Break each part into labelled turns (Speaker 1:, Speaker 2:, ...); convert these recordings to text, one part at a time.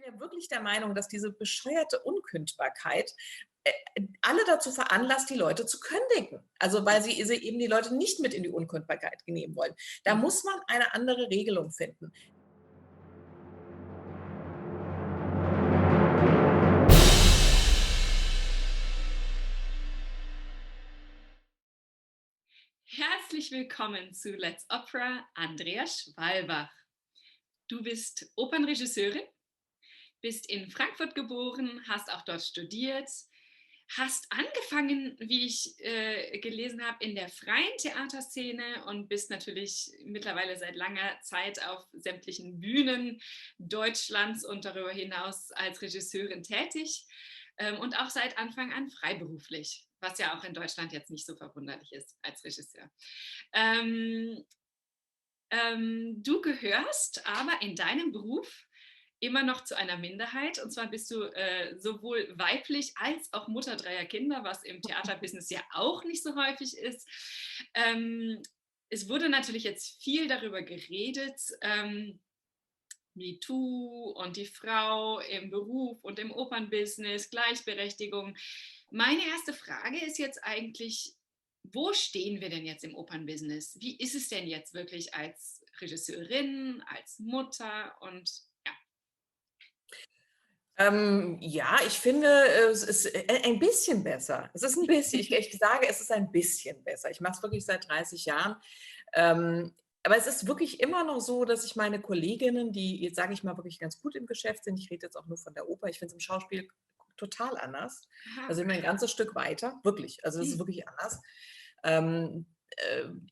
Speaker 1: ja wirklich der Meinung, dass diese bescheuerte Unkündbarkeit alle dazu veranlasst, die Leute zu kündigen. Also weil sie eben die Leute nicht mit in die Unkündbarkeit nehmen wollen. Da
Speaker 2: Mhm.
Speaker 1: muss man eine andere Regelung finden.
Speaker 2: Herzlich willkommen zu Let's Opera, Andrea Schwalbach. Du bist Opernregisseurin, bist in Frankfurt geboren, hast auch dort studiert, hast angefangen, wie ich gelesen habe, in der freien Theaterszene und bist natürlich mittlerweile seit langer Zeit auf sämtlichen Bühnen Deutschlands und darüber hinaus als Regisseurin tätig und auch seit Anfang an freiberuflich, was ja auch in Deutschland jetzt nicht so verwunderlich ist als Regisseur. Ähm, Du gehörst aber in deinem Beruf immer noch zu einer Minderheit. Und zwar bist du sowohl weiblich als auch Mutter dreier Kinder, was im Theaterbusiness ja auch nicht so häufig ist. Es wurde natürlich jetzt viel darüber geredet, MeToo und die Frau im Beruf und im Opernbusiness, Gleichberechtigung. Meine erste Frage ist jetzt eigentlich, wo stehen wir denn jetzt im Opernbusiness? Wie ist es denn jetzt wirklich als Regisseurin, als Mutter und ja.
Speaker 1: Ja, ich finde, es ist ein bisschen besser. Es ist ein bisschen, ich sage, es ist ein bisschen besser. Ich mache es wirklich seit 30 Jahren. Aber es ist wirklich immer noch so, dass ich meine Kolleginnen, die jetzt, sage ich mal, wirklich ganz gut im Geschäft sind, ich rede jetzt auch nur von der Oper, ich finde es im Schauspiel total anders. Da
Speaker 2: Aha.
Speaker 1: sind wir ein ganzes Stück weiter, wirklich. Also das ist
Speaker 2: Hm.
Speaker 1: wirklich anders. Ähm,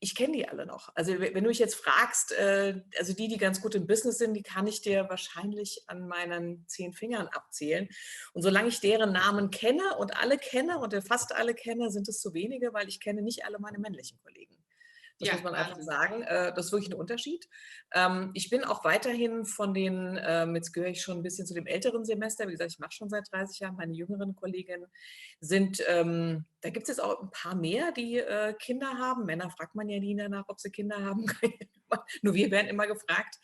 Speaker 1: Ich kenne die alle noch. Also wenn du mich jetzt fragst, also die ganz gut im Business sind, die kann ich dir wahrscheinlich an meinen 10 Fingern abzählen. Und solange ich deren Namen kenne und alle kenne und fast alle kenne, sind es zu wenige, weil ich kenne nicht alle meine männlichen Kollegen. Das
Speaker 2: Ja,
Speaker 1: muss man einfach
Speaker 2: Wahnsinn.
Speaker 1: sagen. Das ist wirklich ein Unterschied. Ich bin auch weiterhin von den, jetzt gehöre ich schon ein bisschen zu dem älteren Semester, wie gesagt, ich mache schon seit 30 Jahren, meine jüngeren Kolleginnen sind, da gibt es jetzt auch ein paar mehr, die Kinder haben. Männer fragt man ja nie danach, ob sie Kinder haben. Nur wir werden immer gefragt.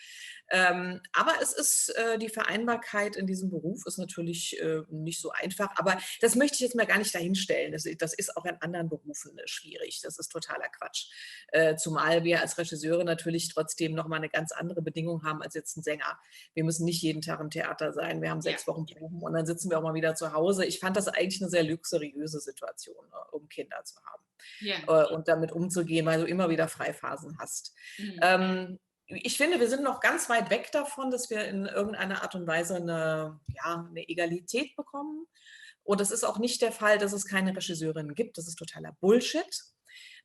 Speaker 1: Aber es ist, die Vereinbarkeit in diesem Beruf ist natürlich nicht so einfach. Aber das möchte ich jetzt mal gar nicht dahinstellen. Das ist auch in anderen Berufen schwierig. Das ist totaler Quatsch. Zumal wir als Regisseure natürlich trotzdem nochmal eine ganz andere Bedingung haben als jetzt ein Sänger. Wir müssen nicht jeden Tag im Theater sein. Wir haben
Speaker 2: Ja,
Speaker 1: 6 Wochen Proben und dann sitzen wir auch mal wieder zu Hause. Ich fand das eigentlich eine sehr luxuriöse Situation, um Kinder zu haben
Speaker 2: ja.
Speaker 1: und damit umzugehen, weil du immer wieder Freiphasen hast.
Speaker 2: Hm.
Speaker 1: Ich finde, wir sind noch ganz weit weg davon, dass wir in irgendeiner Art und Weise eine Egalität bekommen. Und es ist auch nicht der Fall, dass es keine Regisseurinnen gibt. Das ist totaler Bullshit.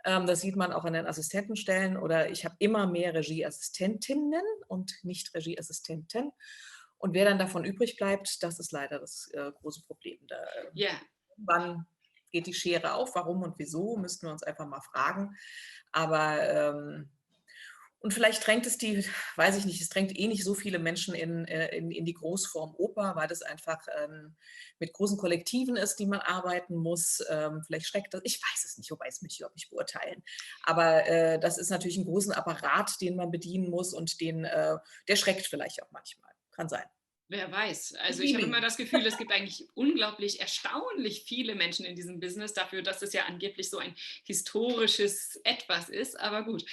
Speaker 1: Das sieht man auch an den Assistentenstellen. Oder ich habe immer mehr Regieassistentinnen und nicht Regieassistenten. Und wer dann davon übrig bleibt, das ist leider das große Problem.
Speaker 2: Ja.
Speaker 1: Wann geht die Schere auf? Warum und wieso? Müssten wir uns einfach mal fragen. Aber und vielleicht drängt es die, weiß ich nicht, es drängt eh nicht so viele Menschen in die Großform Oper, weil das einfach mit großen Kollektiven ist, die man arbeiten muss. Vielleicht schreckt das, ich weiß es nicht, wobei es mich überhaupt nicht beurteilen. Aber das ist natürlich ein großen Apparat, den man bedienen muss und der schreckt vielleicht auch manchmal. Kann sein.
Speaker 2: Wer weiß.
Speaker 1: Ich
Speaker 2: Also ich
Speaker 1: liebe
Speaker 2: habe immer
Speaker 1: ihn.
Speaker 2: das Gefühl, es gibt eigentlich unglaublich erstaunlich viele Menschen in diesem Business dafür, dass es ja angeblich so ein historisches Etwas ist. Aber gut.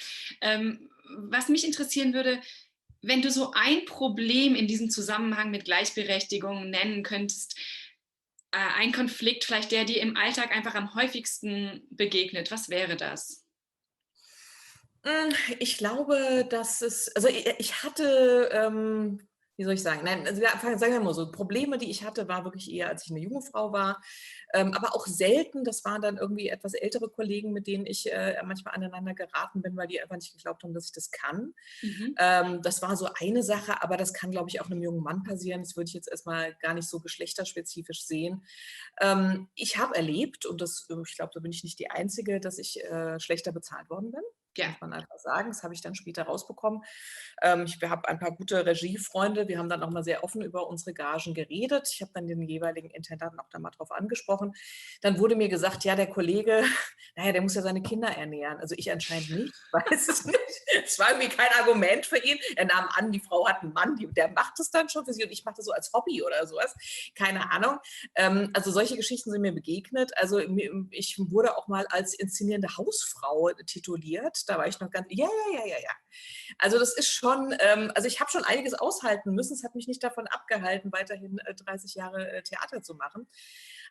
Speaker 2: Was mich interessieren würde, wenn du so ein Problem in diesem Zusammenhang mit Gleichberechtigung nennen könntest, ein Konflikt vielleicht, der dir im Alltag einfach am häufigsten begegnet, was wäre das?
Speaker 1: Ich glaube, dass es, also ich hatte, wie soll ich sagen, nein, also sagen wir mal so, Probleme, die ich hatte, war wirklich eher, als ich eine junge Frau war, aber auch selten, das waren dann irgendwie etwas ältere Kollegen, mit denen ich manchmal aneinander geraten bin, weil die einfach nicht geglaubt haben, dass ich das kann.
Speaker 2: Mhm.
Speaker 1: Das war so eine Sache, aber das kann, glaube ich, auch einem jungen Mann passieren. Das würde ich jetzt erstmal gar nicht so geschlechterspezifisch sehen. Ich habe erlebt, und das, ich glaube, da bin ich nicht die Einzige, dass ich schlechter bezahlt worden bin.
Speaker 2: Ja.
Speaker 1: muss man einfach sagen. Das habe ich dann später rausbekommen. Ich habe ein paar gute Regiefreunde. Wir haben dann auch mal sehr offen über unsere Gagen geredet. Ich habe dann den jeweiligen Intendanten auch da mal drauf angesprochen. Dann wurde mir gesagt, ja, der Kollege, naja, der muss ja seine Kinder ernähren. Also ich anscheinend nicht, ich weiß es nicht. Es war irgendwie kein Argument für ihn. Er nahm an, die Frau hat einen Mann, der macht es dann schon für sie und ich mache das so als Hobby oder sowas. Keine Ahnung. Also solche Geschichten sind mir begegnet. Also ich wurde auch mal als inszenierende Hausfrau tituliert. Da war ich noch ganz, ja. Also das ist schon, also ich habe schon einiges aushalten müssen. Es hat mich nicht davon abgehalten, weiterhin 30 Jahre Theater zu machen.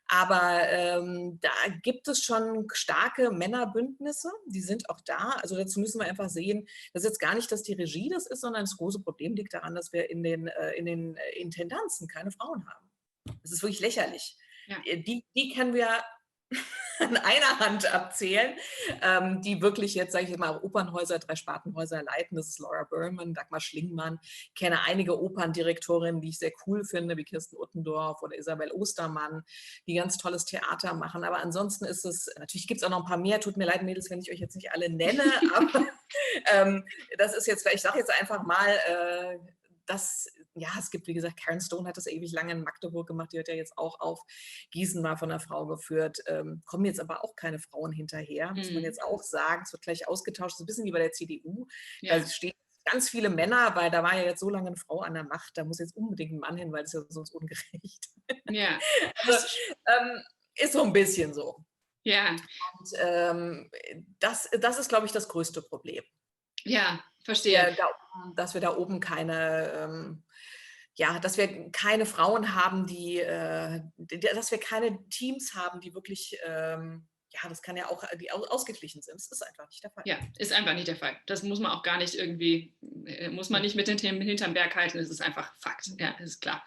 Speaker 1: Aber da gibt es schon starke Männerbündnisse, die sind auch da. Also dazu müssen wir einfach sehen, das ist jetzt gar nicht, dass die Regie das ist, sondern das große Problem liegt daran, dass wir in den Intendanzen keine Frauen haben. Das ist wirklich lächerlich.
Speaker 2: Ja.
Speaker 1: Die kennen wir an einer Hand abzählen, die wirklich jetzt, sage ich mal, Opernhäuser, 3 Spartenhäuser leiten. Das ist Laura Berman, Dagmar Schlingmann. Ich kenne einige Operndirektorinnen, die ich sehr cool finde, wie Kirsten Uttendorf oder Isabel Ostermann, die ganz tolles Theater machen. Aber ansonsten ist es, natürlich gibt es auch noch ein paar mehr. Tut mir leid, Mädels, wenn ich euch jetzt nicht alle nenne, aber das ist jetzt, ich sage jetzt einfach mal, es gibt, wie gesagt, Karen Stone hat das ewig lange in Magdeburg gemacht, die hat ja jetzt auch auf Gießen mal von einer Frau geführt. Kommen jetzt aber auch keine Frauen hinterher, muss man jetzt auch sagen. Es wird gleich ausgetauscht, so ein bisschen wie bei der CDU.
Speaker 2: Ja.
Speaker 1: Da stehen ganz viele Männer, weil da war ja jetzt so lange eine Frau an der Macht, da muss jetzt unbedingt ein Mann hin, weil das ist ja sonst ungerecht.
Speaker 2: Ja.
Speaker 1: Also, ist so ein bisschen so.
Speaker 2: Ja.
Speaker 1: Und das ist, glaube ich, das größte Problem.
Speaker 2: Ja, verstehe.
Speaker 1: Dass wir da oben keine, dass wir keine Frauen haben, dass wir keine Teams haben, die wirklich, das kann ja auch, die ausgeglichen sind. Das ist einfach nicht der Fall.
Speaker 2: Ja, ist einfach nicht der Fall. Das muss man auch gar nicht irgendwie, muss man nicht mit den Themen hinterm Berg halten. Das ist einfach Fakt. Ja, ist klar.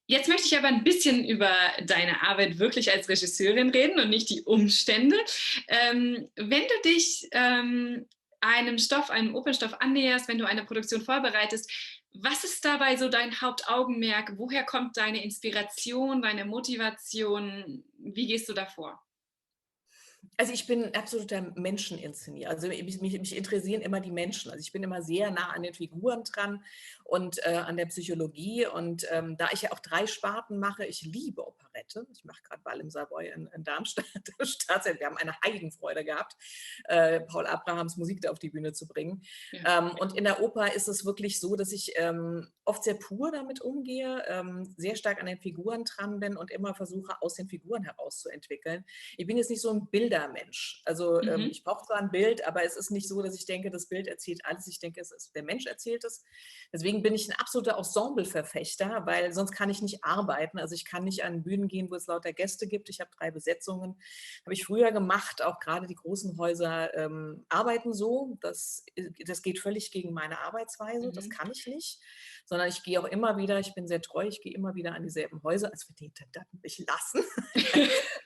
Speaker 2: Jetzt möchte ich aber ein bisschen über deine Arbeit wirklich als Regisseurin reden und nicht die Umstände. Wenn du dich einem Opernstoff annäherst, wenn du eine Produktion vorbereitest, was ist dabei so dein Hauptaugenmerk? Woher kommt deine Inspiration, deine Motivation? Wie gehst du davor?
Speaker 1: Also ich bin absoluter Menscheninszenier. Also mich interessieren immer die Menschen. Also ich bin immer sehr nah an den Figuren dran und an der Psychologie. Und da ich ja auch 3 Sparten mache, ich liebe Operette. Ich mache gerade Ball im Savoy in Darmstadt. Wir haben eine Heidenfreude gehabt, Paul Abrahams Musik da auf die Bühne zu bringen.
Speaker 2: Ja.
Speaker 1: Und in der Oper ist es wirklich so, dass ich oft sehr pur damit umgehe, sehr stark an den Figuren dran bin und immer versuche, aus den Figuren herauszuentwickeln. Ich bin jetzt nicht so ein Bildermensch. Also ich brauche zwar ein Bild, aber es ist nicht so, dass ich denke, das Bild erzählt alles. Ich denke, der Mensch erzählt es. Deswegen bin ich ein absoluter Ensemble-Verfechter, weil sonst kann ich nicht arbeiten. Also ich kann nicht an Bühnen gehen, wo es lauter Gäste gibt. Ich habe 3 Besetzungen. Habe ich früher gemacht. Auch gerade die großen Häuser arbeiten so. Das geht völlig gegen meine Arbeitsweise. Das kann ich nicht. Sondern ich gehe auch immer wieder, ich bin sehr treu, ich gehe immer wieder an dieselben Häuser, als wir die Intendanten mich lassen.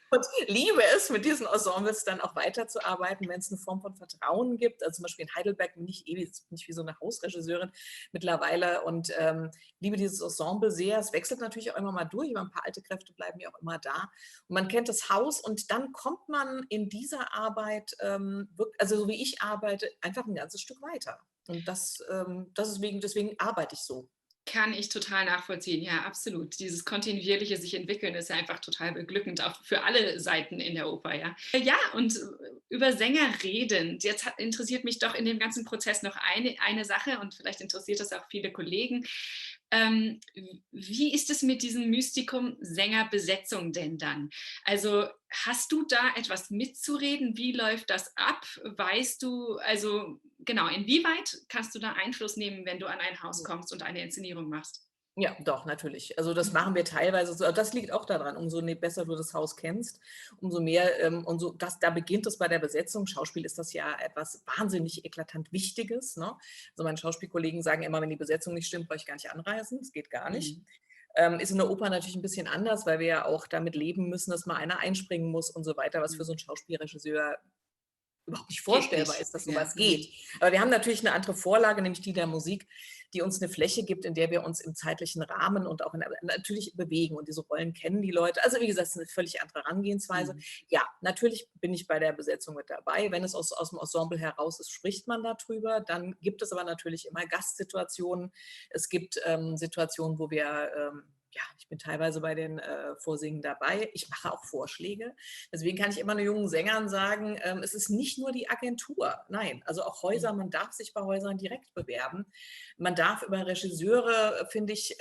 Speaker 1: Und liebe es, mit diesen Ensembles dann auch weiterzuarbeiten, wenn es eine Form von Vertrauen gibt. Also zum Beispiel in Heidelberg bin ich nicht wie so eine Hausregisseurin mittlerweile und liebe dieses Ensemble sehr. Es wechselt natürlich auch immer mal durch, aber ein paar alte Kräfte bleiben ja auch immer da. Und man kennt das Haus und dann kommt man in dieser Arbeit, also so wie ich arbeite, einfach ein ganzes Stück weiter. Und deswegen arbeite ich so.
Speaker 2: Kann ich total nachvollziehen, ja, absolut. Dieses kontinuierliche sich entwickeln ist ja einfach total beglückend, auch für alle Seiten in der Oper, ja. Ja, und über Sänger redend, jetzt interessiert mich doch in dem ganzen Prozess noch eine Sache und vielleicht interessiert das auch viele Kollegen. Wie ist es mit diesem Mystikum Sängerbesetzung denn dann? Also hast du da etwas mitzureden? Wie läuft das ab? Weißt du, also genau, inwieweit kannst du da Einfluss nehmen, wenn du an ein Haus kommst und eine Inszenierung machst?
Speaker 1: Ja, doch, natürlich. Also das machen wir teilweise so. Das liegt auch daran, umso besser du das Haus kennst, umso mehr, da beginnt es bei der Besetzung. Schauspiel ist das ja etwas wahnsinnig eklatant Wichtiges. Ne? Also meine Schauspielkollegen sagen immer, wenn die Besetzung nicht stimmt, brauche ich gar nicht anreisen. Das geht gar nicht. Ist in der Oper natürlich ein bisschen anders, weil wir ja auch damit leben müssen, dass mal einer einspringen muss und so weiter, was für so einen Schauspielregisseur überhaupt nicht vorstellbar ist, dass sowas geht. Aber wir haben natürlich eine andere Vorlage, nämlich die der Musik. die uns eine Fläche gibt, in der wir uns im zeitlichen Rahmen und auch natürlich bewegen und diese Rollen kennen die Leute. Also wie gesagt, es ist eine völlig andere Herangehensweise. Ja, natürlich bin ich bei der Besetzung mit dabei. Wenn es aus dem Ensemble heraus ist, spricht man darüber. Dann gibt es aber natürlich immer Gastsituationen. Es gibt Situationen, wo wir ja, ich bin teilweise bei den Vorsingen dabei. Ich mache auch Vorschläge. Deswegen kann ich immer den jungen Sängern sagen, es ist nicht nur die Agentur. Nein, also auch Häuser, man darf sich bei Häusern direkt bewerben. Man darf über Regisseure, finde ich,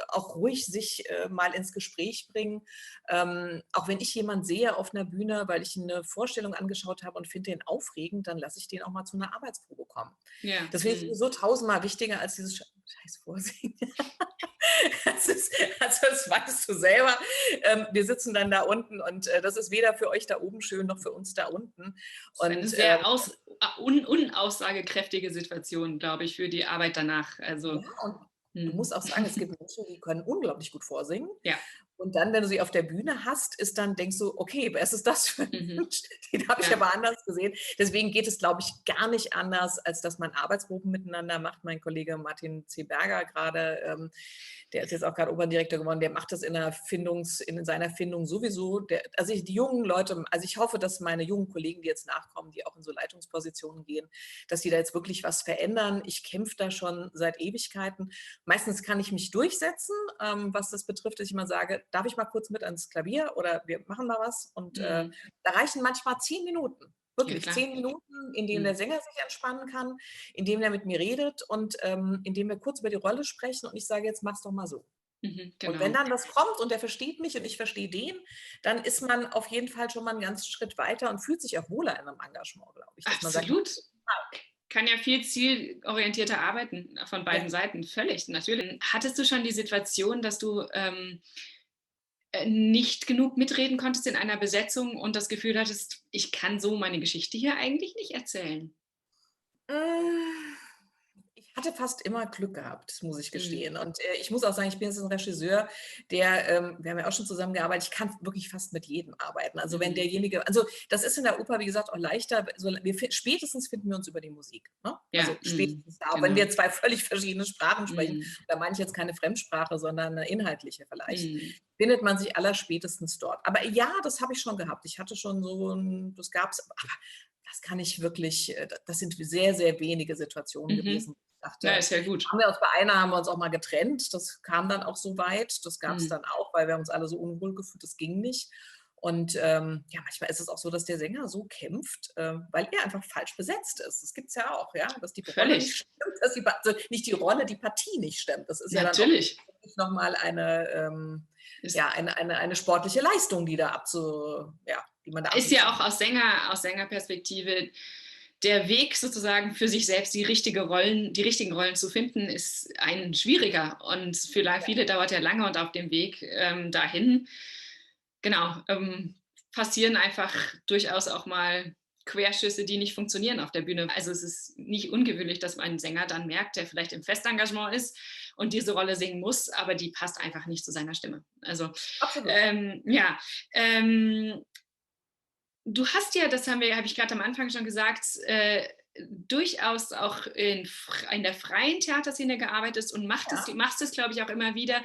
Speaker 1: auch ruhig sich mal ins Gespräch bringen. Auch wenn ich jemanden sehe auf einer Bühne, weil ich eine Vorstellung angeschaut habe und finde den aufregend, dann lasse ich den auch mal zu einer Arbeitsprobe kommen.
Speaker 2: Ja.
Speaker 1: Das finde ich sowieso tausendmal wichtiger als dieses scheiß Vorsingen. Das weißt du selber. Wir sitzen dann da unten und das ist weder für euch da oben schön noch für uns da unten.
Speaker 2: Das ist eine sehr unaussagekräftige Situation, glaube ich, für die Arbeit danach. Also,
Speaker 1: ja, und du musst auch sagen, es gibt Menschen, die können unglaublich gut vorsingen.
Speaker 2: Ja.
Speaker 1: Und dann, wenn du sie auf der Bühne hast, denkst du, okay, was ist das für ein Mensch? Den habe ich aber anders gesehen. Deswegen geht es, glaube ich, gar nicht anders, als dass man Arbeitsgruppen miteinander macht. Mein Kollege Martin C. Berger gerade, der ist jetzt auch gerade Operndirektor geworden, der macht das in seiner Findung sowieso. Die jungen Leute, also ich hoffe, dass meine jungen Kollegen, die jetzt nachkommen, die auch in so Leitungspositionen gehen, dass die da jetzt wirklich was verändern. Ich kämpfe da schon seit Ewigkeiten. Meistens kann ich mich durchsetzen, was das betrifft, dass ich mal sage, darf ich mal kurz mit ans Klavier oder wir machen mal was? Und da reichen manchmal 10 Minuten. Wirklich 10 Minuten, in denen der Sänger sich entspannen kann, in dem er mit mir redet und in dem wir kurz über die Rolle sprechen und ich sage, jetzt mach's doch mal so.
Speaker 2: Genau.
Speaker 1: Und wenn dann was kommt und der versteht mich und ich verstehe den, dann ist man auf jeden Fall schon mal einen ganzen Schritt weiter und fühlt sich auch wohler in einem Engagement, glaube ich.
Speaker 2: Absolut. Kann ja viel zielorientierter arbeiten von beiden Seiten, völlig, natürlich. Hattest du schon die Situation, dass du nicht genug mitreden konntest in einer Besetzung und das Gefühl hattest, ich kann so meine Geschichte hier eigentlich nicht erzählen?
Speaker 1: Ich hatte fast immer Glück gehabt, das muss ich gestehen. Und ich muss auch sagen, ich bin jetzt ein Regisseur, wir haben ja auch schon zusammengearbeitet, ich kann wirklich fast mit jedem arbeiten. Also wenn derjenige, also das ist in der Oper, wie gesagt, auch leichter, spätestens finden wir uns über die Musik. Ne?
Speaker 2: Ja,
Speaker 1: also spätestens da, auch wenn wir zwei völlig verschiedene Sprachen sprechen, da meine ich jetzt keine Fremdsprache, sondern eine inhaltliche vielleicht, findet man sich allerspätestens dort. Aber ja, das habe ich schon gehabt. Ich hatte schon das gab es, aber das kann ich wirklich, das sind sehr, sehr wenige Situationen gewesen. Dachte,
Speaker 2: ja, ist ja gut.
Speaker 1: Bei einer haben wir uns auch mal getrennt. Das kam dann auch so weit. Das gab es dann auch, weil wir uns alle so unwohl gefühlt, das ging nicht. Und ja, manchmal ist es auch so, dass der Sänger so kämpft, weil er einfach falsch besetzt ist. Das gibt es ja auch, ja, dass die Rolle nicht stimmt, also nicht die Rolle, die Partie nicht stimmt. Das ist
Speaker 2: natürlich
Speaker 1: ja dann auch nochmal eine sportliche Leistung, die man da
Speaker 2: ist ja auch aus Sängerperspektive der Weg sozusagen für sich selbst die richtigen Rollen zu finden, ist ein schwieriger und für viele dauert er lange und auf dem Weg dahin, genau, passieren einfach durchaus auch mal Querschüsse, die nicht funktionieren auf der Bühne. Also es ist nicht ungewöhnlich, dass ein Sänger dann merkt, der vielleicht im Festengagement ist und diese Rolle singen muss, aber die passt einfach nicht zu seiner Stimme. Also du hast ja, das habe ich gerade am Anfang schon gesagt, durchaus auch in der freien Theaterszene gearbeitet und machst es, glaube ich, auch immer wieder.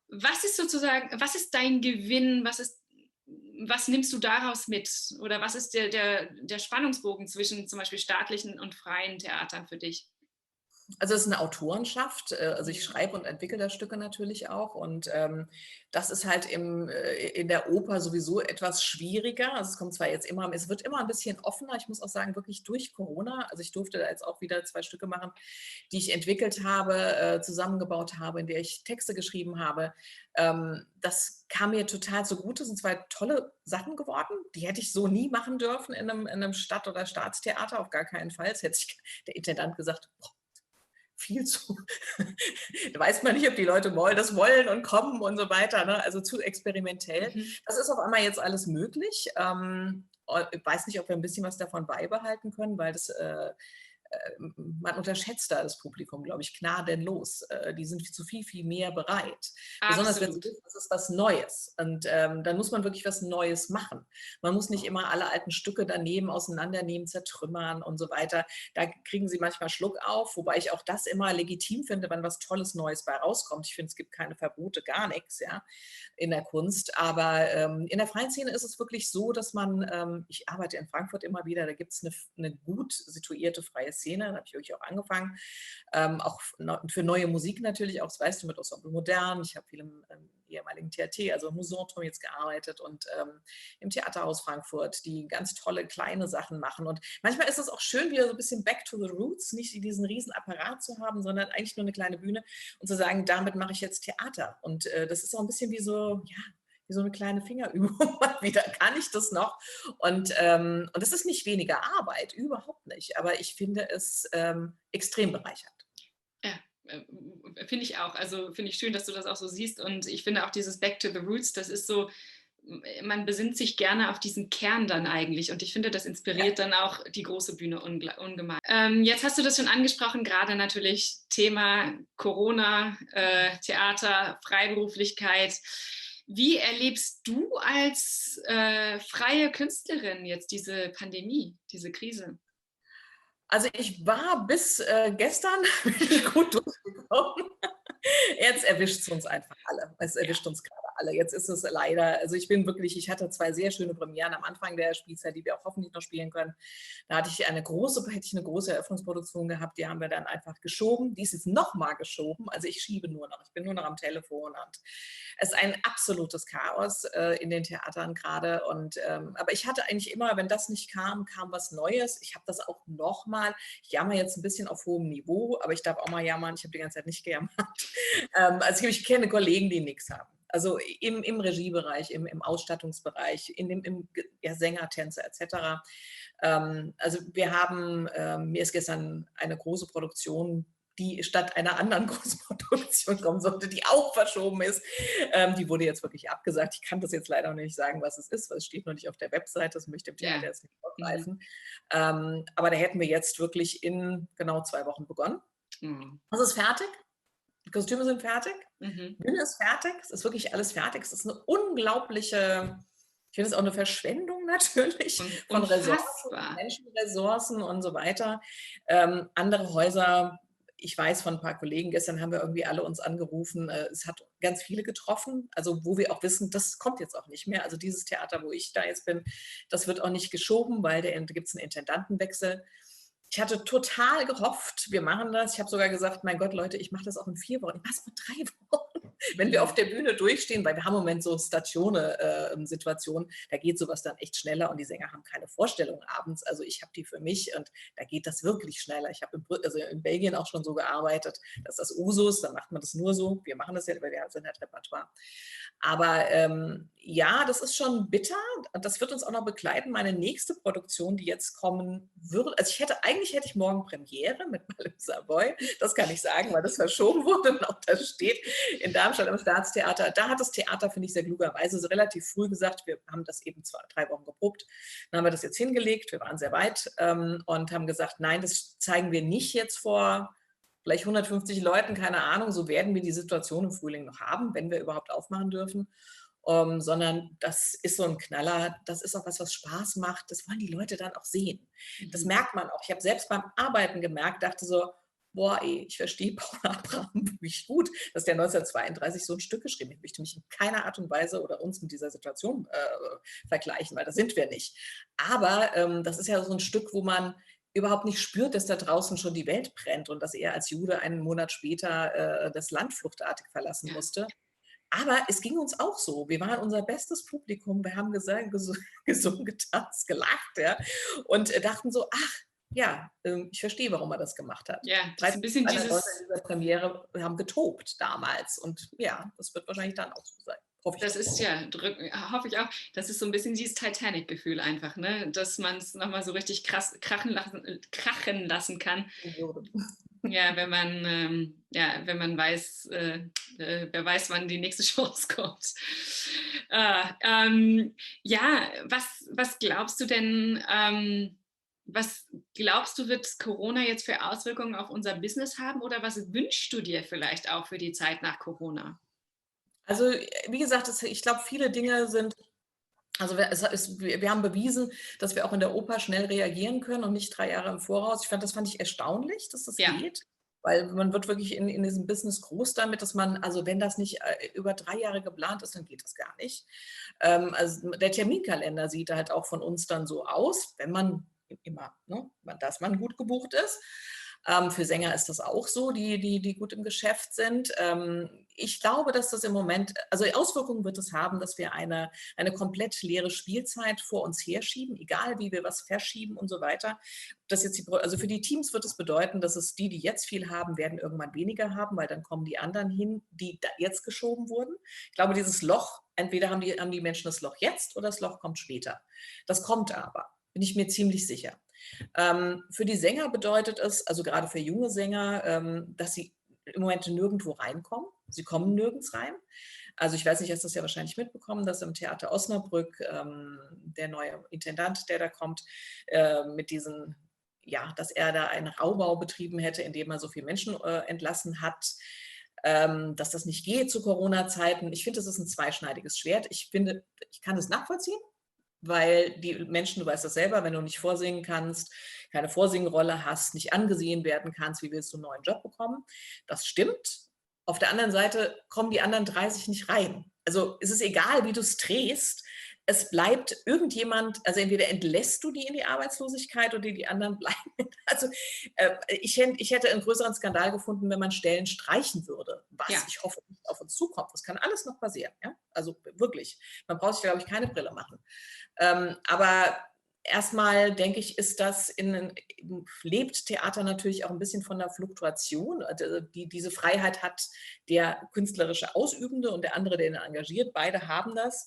Speaker 2: Was ist dein Gewinn? Was nimmst du daraus mit? Oder was ist der Spannungsbogen zwischen zum Beispiel staatlichen und freien Theatern für dich?
Speaker 1: Also es ist eine Autorenschaft, also ich schreibe und entwickle da Stücke natürlich auch und das ist halt in der Oper sowieso etwas schwieriger. Also es wird immer ein bisschen offener. Ich muss auch sagen, wirklich durch Corona, also ich durfte da jetzt auch wieder 2 Stücke machen, die ich entwickelt habe, zusammengebaut habe, in der ich Texte geschrieben habe. Das kam mir total zugute. Das sind 2 tolle Sachen geworden. Die hätte ich so nie machen dürfen in einem Stadt- oder Staatstheater, auf gar keinen Fall. Jetzt hätte der Intendant gesagt, viel zu, da weiß man nicht, ob die Leute das wollen und kommen und so weiter, ne? Also zu experimentell. Das ist auf einmal jetzt alles möglich. Ich weiß nicht, ob wir ein bisschen was davon beibehalten können, weil das man unterschätzt da das Publikum, glaube ich, gnadenlos. Die sind zu viel, viel mehr bereit. Besonders wenn sie
Speaker 2: Absolut.
Speaker 1: wissen, das ist was Neues. Und dann muss man wirklich was Neues machen. Man muss nicht immer alle alten Stücke daneben auseinandernehmen, zertrümmern und so weiter. Da kriegen sie manchmal Schluck auf, wobei ich auch das immer legitim finde, wenn was Tolles Neues bei rauskommt. Ich finde, es gibt keine Verbote, gar nichts, ja, in der Kunst. Aber in der freien Szene ist es wirklich so, dass man, ich arbeite in Frankfurt immer wieder, da gibt es eine gut situierte freie Szene, da habe ich wirklich auch angefangen. Auch für neue Musik natürlich, auch das weißt du, mit Ensemble Modern. Ich habe viel im ehemaligen THT, also im Musanturm jetzt gearbeitet und im Theaterhaus Frankfurt, die ganz tolle kleine Sachen machen. Und manchmal ist es auch schön, wieder so ein bisschen back to the roots, nicht diesen riesen Apparat zu haben, sondern eigentlich nur eine kleine Bühne und zu sagen, damit mache ich jetzt Theater. Und das ist auch ein bisschen ja, wie so eine kleine Fingerübung. Wieder kann ich das noch? Und es ist nicht weniger Arbeit, überhaupt nicht. Aber ich finde es extrem bereichernd.
Speaker 2: Ja, finde ich auch. Also finde ich schön, dass du das auch so siehst. Und ich finde auch dieses Back to the Roots, das ist so, man besinnt sich gerne auf diesen Kern dann eigentlich. Und ich finde, das inspiriert dann auch die große Bühne ungemein. Jetzt hast du das schon angesprochen, gerade natürlich Thema Corona, Theater, Freiberuflichkeit. Wie erlebst du als freie Künstlerin jetzt diese Pandemie, diese Krise?
Speaker 1: Also ich war bis gestern gut durchgekommen. Jetzt erwischt es uns einfach alle. Es
Speaker 2: Ja.
Speaker 1: erwischt uns gerade alle. Jetzt ist es leider, also ich hatte 2 sehr schöne Premieren am Anfang der Spielzeit, die wir auch hoffentlich noch spielen können. Da hätte ich eine große Eröffnungsproduktion gehabt, die haben wir dann einfach geschoben. Die ist jetzt nochmal geschoben. Also ich schiebe nur noch. Ich bin nur noch am Telefon und es ist ein absolutes Chaos in den Theatern gerade. Aber ich hatte eigentlich immer, wenn das nicht kam, kam was Neues. Ich habe das auch nochmal. Ich jammer jetzt ein bisschen auf hohem Niveau, aber ich darf auch mal jammern. Ich habe die ganze Zeit nicht gejammert. Also ich kenne Kollegen, die nichts haben. Also im Regiebereich, im Ausstattungsbereich, im Sänger, Tänzer etc. Also wir haben, mir ist gestern eine große Produktion, die statt einer anderen großen Produktion kommen sollte, die auch verschoben ist. Die wurde jetzt wirklich abgesagt. Ich kann das jetzt leider noch nicht sagen, was es ist, weil es steht noch nicht auf der Webseite, das möchte ich dem Theater
Speaker 2: Ja.
Speaker 1: jetzt nicht vorgreifen. Aber da hätten wir jetzt wirklich in genau 2 Wochen begonnen.
Speaker 2: Mhm.
Speaker 1: Das ist fertig. Die Kostüme sind fertig.
Speaker 2: Mhm.
Speaker 1: Bühne ist fertig. Es ist wirklich alles fertig. Es ist eine unglaubliche, ich finde es auch eine Verschwendung natürlich von Ressourcen,
Speaker 2: Unfassbar.
Speaker 1: Menschenressourcen und so weiter. Andere Häuser, ich weiß von ein paar Kollegen, gestern haben wir irgendwie alle uns angerufen, es hat ganz viele getroffen, also wo wir auch wissen, das kommt jetzt auch nicht mehr. Also dieses Theater, wo ich da jetzt bin, das wird auch nicht geschoben, weil da gibt es einen Intendantenwechsel. Ich hatte total gehofft, wir machen das. Ich habe sogar gesagt, mein Gott, Leute, ich mache das auch in 4 Wochen. Ich mache es in 3 Wochen. Wenn wir auf der Bühne durchstehen, weil wir haben im Moment so Statione-Situationen, da geht sowas dann echt schneller und die Sänger haben keine Vorstellung abends. Also ich habe die für mich und da geht das wirklich schneller. Ich habe in Belgien auch schon so gearbeitet, dass das Usus, dann macht man das nur so. Wir machen das ja, weil wir sind halt Repertoire. Aber ja, das ist schon bitter. Das wird uns auch noch begleiten. Meine nächste Produktion, die jetzt kommen wird, also eigentlich hätte ich morgen Premiere mit Malem Savoy. Das kann ich sagen, weil das verschoben wurde und auch da steht in Darmstadt am Staatstheater. Da hat das Theater, finde ich, sehr klugerweise so relativ früh gesagt, wir haben das eben 3 Wochen geprobt. Dann haben wir das jetzt hingelegt. Wir waren sehr weit und haben gesagt, nein, das zeigen wir nicht jetzt vor vielleicht 150 Leuten, keine Ahnung, so werden wir die Situation im Frühling noch haben, wenn wir überhaupt aufmachen dürfen. Sondern das ist so ein Knaller, das ist auch was Spaß macht, das wollen die Leute dann auch sehen. Das merkt man auch. Ich habe selbst beim Arbeiten gemerkt, dachte so, boah, ey, ich verstehe Paul Abraham wirklich gut, dass der 1932 so ein Stück geschrieben hat. Ich möchte mich in keiner Art und Weise oder uns mit dieser Situation vergleichen, weil das sind wir nicht. Aber das ist ja so ein Stück, wo man überhaupt nicht spürt, dass da draußen schon die Welt brennt und dass er als Jude einen Monat später das Land fluchtartig verlassen musste. Aber es ging uns auch so. Wir waren unser bestes Publikum. Wir haben gesungen, getanzt, gelacht, ja, und dachten so, ach, ja, ich verstehe, warum er das gemacht hat.
Speaker 2: Ja, das ist ein bisschen
Speaker 1: 13 Leute
Speaker 2: dieses,
Speaker 1: in dieser Premiere haben getobt damals. Und ja, das wird wahrscheinlich dann auch so sein. Hoffe ich
Speaker 2: das
Speaker 1: doch.
Speaker 2: ist ja, hoffe ich auch, das ist so ein bisschen dieses Titanic-Gefühl einfach, ne? Dass man es nochmal so richtig krass krachen lassen kann. Ja, wenn man weiß, wer weiß, wann die nächste Chance kommt. Ja, was glaubst du denn, Was glaubst du, wird Corona jetzt für Auswirkungen auf unser Business haben oder was wünschst du dir vielleicht auch für die Zeit nach Corona?
Speaker 1: Also, wie gesagt, ich glaube, viele Dinge sind also wir haben bewiesen, dass wir auch in der Oper schnell reagieren können und nicht 3 Jahre im Voraus. Das fand ich erstaunlich, dass das
Speaker 2: Ja,
Speaker 1: geht, weil man wird wirklich in diesem Business groß damit, dass man also wenn das nicht, über 3 Jahre geplant ist, dann geht das gar nicht. Also der Terminkalender sieht halt auch von uns dann so aus, wenn man immer, ne, dass man gut gebucht ist. Für Sänger ist das auch so, die gut im Geschäft sind. Ich glaube, dass das im Moment, also Auswirkungen wird es haben, dass wir eine komplett leere Spielzeit vor uns herschieben, egal wie wir was verschieben und so weiter. Also für die Teams wird es bedeuten, dass es die jetzt viel haben, werden irgendwann weniger haben, weil dann kommen die anderen hin, die jetzt geschoben wurden. Ich glaube, dieses Loch, entweder haben die Menschen das Loch jetzt oder das Loch kommt später. Das kommt aber, bin ich mir ziemlich sicher. Für die Sänger bedeutet es, also gerade für junge Sänger, dass sie im Moment nirgendwo reinkommen. Sie kommen nirgends rein. Also ich weiß nicht, hast du das ja wahrscheinlich mitbekommen, dass im Theater Osnabrück der neue Intendant, der da kommt, mit diesen, ja, dass er da einen Raubbau betrieben hätte, indem er so viele Menschen entlassen hat, dass das nicht geht zu Corona-Zeiten. Ich finde, das ist ein zweischneidiges Schwert. Ich finde, ich kann es nachvollziehen, weil die Menschen, du weißt das selber, wenn du nicht vorsingen kannst, keine Vorsingenrolle hast, nicht angesehen werden kannst, wie willst du einen neuen Job bekommen? Das stimmt. Auf der anderen Seite kommen die anderen 30 nicht rein. Also es ist egal, wie du es drehst. Es bleibt irgendjemand, also entweder entlässt du die in die Arbeitslosigkeit oder die anderen bleiben. Also ich hätte einen größeren Skandal gefunden, wenn man Stellen streichen würde, was
Speaker 2: ja.
Speaker 1: ich hoffe nicht auf uns zukommt. Das kann alles noch passieren. Ja? Also wirklich, man braucht sich, glaube ich, keine Brille machen. Aber erstmal denke ich, lebt Theater natürlich auch ein bisschen von der Fluktuation. Also diese Freiheit hat der künstlerische Ausübende und der andere, der ihn engagiert. Beide haben das.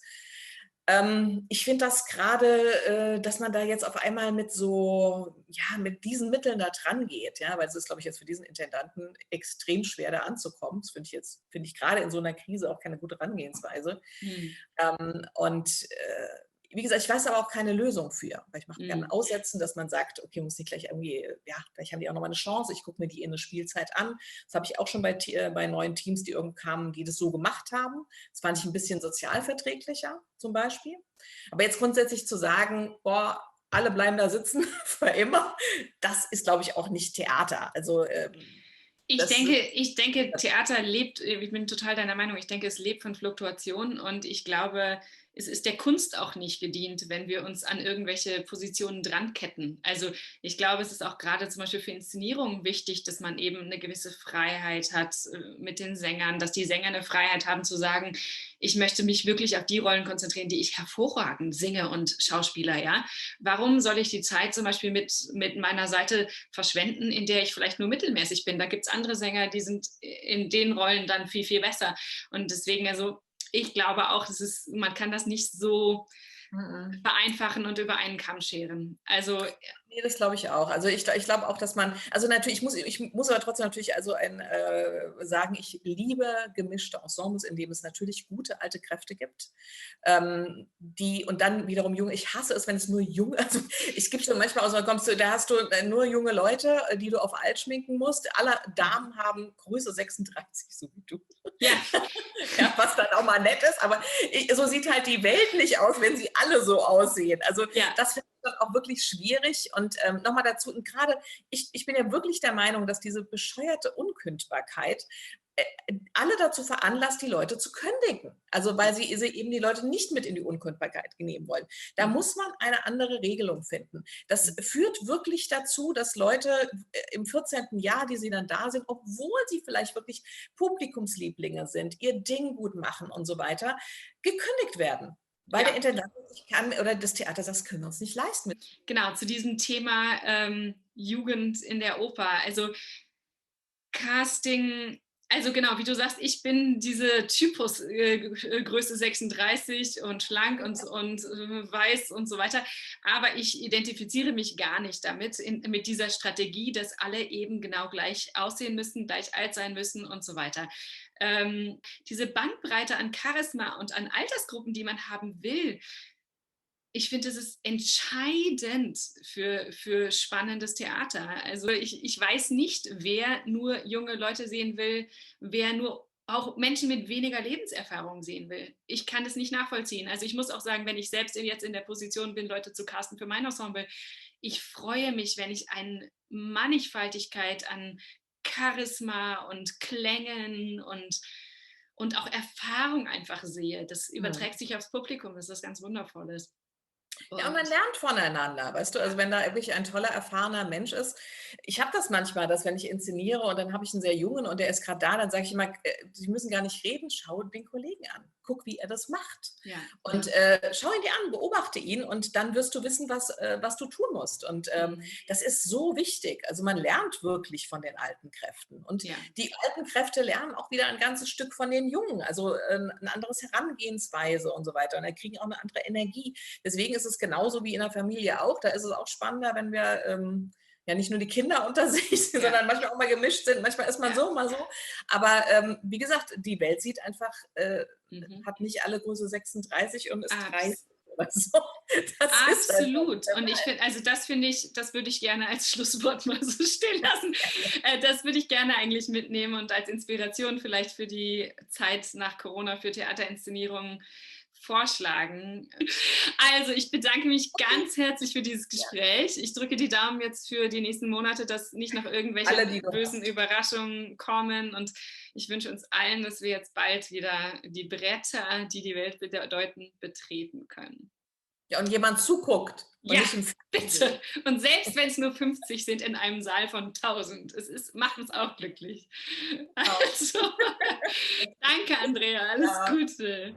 Speaker 1: Ich finde das gerade, dass man da jetzt auf einmal mit so, ja, mit diesen Mitteln da dran geht, ja, weil es ist, glaube ich, jetzt für diesen Intendanten extrem schwer, da anzukommen. Das finde ich gerade in so einer Krise auch keine gute Herangehensweise.
Speaker 2: Hm.
Speaker 1: Und wie gesagt, ich weiß aber auch keine Lösung für, weil ich mache gerne
Speaker 2: Hm.
Speaker 1: Aussetzen, dass man sagt, okay, muss nicht gleich irgendwie, ja, vielleicht haben die auch nochmal eine Chance, ich gucke mir die in der Spielzeit an. Das habe ich auch schon bei neuen Teams, die irgendwo kamen, die das so gemacht haben. Das fand ich ein bisschen sozialverträglicher zum Beispiel. Aber jetzt grundsätzlich zu sagen, boah, alle bleiben da sitzen für immer, das ist, glaube ich, auch nicht Theater. Also das
Speaker 2: Ich denke, Theater lebt, ich bin total deiner Meinung, ich denke, es lebt von Fluktuation und ich glaube, es ist der Kunst auch nicht gedient, wenn wir uns an irgendwelche Positionen dranketten. Also ich glaube, es ist auch gerade zum Beispiel für Inszenierungen wichtig, dass man eben eine gewisse Freiheit hat mit den Sängern, dass die Sänger eine Freiheit haben zu sagen, ich möchte mich wirklich auf die Rollen konzentrieren, die ich hervorragend singe und Schauspieler, ja. Warum soll ich die Zeit zum Beispiel mit meiner Seite verschwenden, in der ich vielleicht nur mittelmäßig bin? Da gibt es andere Sänger, die sind in den Rollen dann viel, viel besser. Und deswegen, also ich glaube auch, man kann das nicht so
Speaker 1: Mhm.
Speaker 2: vereinfachen und über einen Kamm scheren. Also
Speaker 1: Nee, das glaube ich auch. Also ich glaube auch, dass man, also natürlich, ich muss aber trotzdem natürlich sagen, ich liebe gemischte Ensembles, in dem es natürlich gute alte Kräfte gibt, und dann wiederum junge, ich hasse es, wenn es nur junge, also es gibt schon manchmal, da hast du nur junge Leute, die du auf alt schminken musst. Alle Damen haben Größe 36, so wie du.
Speaker 2: ja,
Speaker 1: Ja, was dann auch mal nett ist, aber so sieht halt die Welt nicht aus, wenn sie alle so aussehen. Also
Speaker 2: ja,
Speaker 1: das finde ich dann auch wirklich schwierig. Und nochmal dazu, und gerade, ich bin ja wirklich der Meinung, dass diese bescheuerte Unkündbarkeit alle dazu veranlasst, die Leute zu kündigen. Also weil sie eben die Leute nicht mit in die Unkündbarkeit nehmen wollen. Da muss man eine andere Regelung finden. Das führt wirklich dazu, dass Leute im 14. Jahr, die sie dann da sind, obwohl sie vielleicht wirklich Publikumslieblinge sind, ihr Ding gut machen und so weiter, gekündigt werden. Weil der
Speaker 2: ja.
Speaker 1: Intendant nicht kann oder das Theater sagt, das können wir uns nicht leisten.
Speaker 2: Genau, zu diesem Thema Jugend in der Oper. Also Casting, also genau, wie du sagst, ich bin diese Typus Größe 36 und schlank und weiß und so weiter. Aber ich identifiziere mich gar nicht damit, mit dieser Strategie, dass alle eben genau gleich aussehen müssen, gleich alt sein müssen und so weiter. Diese Bandbreite an Charisma und an Altersgruppen, die man haben will, Ich finde, es ist entscheidend für spannendes Theater. Also ich weiß nicht, wer nur junge Leute sehen will, wer nur auch Menschen mit weniger Lebenserfahrung sehen will. Ich kann das nicht nachvollziehen. Also ich muss auch sagen, wenn ich selbst jetzt in der Position bin, Leute zu casten für mein Ensemble, ich freue mich, wenn ich eine Mannigfaltigkeit an Charisma und Klängen und auch Erfahrung einfach sehe. Das
Speaker 1: Mhm.
Speaker 2: überträgt sich aufs Publikum, das ist was ganz Wundervolles.
Speaker 1: Ja, und man
Speaker 2: Und
Speaker 1: lernt voneinander, weißt du? Also
Speaker 2: ja,
Speaker 1: wenn da wirklich ein toller, erfahrener Mensch ist. Ich habe das manchmal, dass wenn ich inszeniere und dann habe ich einen sehr jungen und der ist gerade da, dann sage ich immer, Sie müssen gar nicht reden, schau den Kollegen an. Guck, wie er das macht.
Speaker 2: ja,
Speaker 1: Und schau ihn dir an, beobachte ihn und dann wirst du wissen, was du tun musst. Und
Speaker 2: mhm,
Speaker 1: das ist so wichtig. Also man lernt wirklich von den alten Kräften. Und
Speaker 2: ja,
Speaker 1: die alten Kräfte lernen auch wieder ein ganzes Stück von den Jungen. Also ein anderes Herangehensweise und so weiter. Und da kriegen auch eine andere Energie. Deswegen ist es genauso wie in der Familie auch. Da ist es auch spannender, wenn wir ja nicht nur die Kinder unter sich,
Speaker 2: ja,
Speaker 1: sondern manchmal auch mal gemischt sind. Manchmal ist man
Speaker 2: ja,
Speaker 1: so, mal so. Aber wie gesagt, die Welt sieht einfach,
Speaker 2: mhm.
Speaker 1: hat nicht alle Größe 36 und ist 30
Speaker 2: Abs
Speaker 1: oder so. Das ist einfach nicht
Speaker 2: absolut.
Speaker 1: der
Speaker 2: Und ich
Speaker 1: Fall.
Speaker 2: finde, also das finde ich, das würde ich gerne als Schlusswort mal so stehen lassen. Das würde ich gerne eigentlich mitnehmen und als Inspiration vielleicht für die Zeit nach Corona für Theaterinszenierungen vorschlagen. Also ich bedanke mich
Speaker 1: Okay.
Speaker 2: ganz herzlich für dieses
Speaker 1: Ja.
Speaker 2: Gespräch. Ich drücke die Daumen jetzt für die nächsten Monate, dass nicht noch irgendwelche
Speaker 1: Alle, die du
Speaker 2: bösen
Speaker 1: hast.
Speaker 2: Überraschungen kommen. Und ich wünsche uns allen, dass wir jetzt bald wieder die Bretter, die die Welt bedeuten, betreten können.
Speaker 1: Ja, und jemand zuguckt und
Speaker 2: Ja,
Speaker 1: nicht im Fernsehen.
Speaker 2: bitte. Und selbst wenn es nur 50 sind in einem Saal von 1000, macht uns auch glücklich.
Speaker 1: Auch.
Speaker 2: Also, danke, Andrea. Alles
Speaker 1: Ja.
Speaker 2: Gute.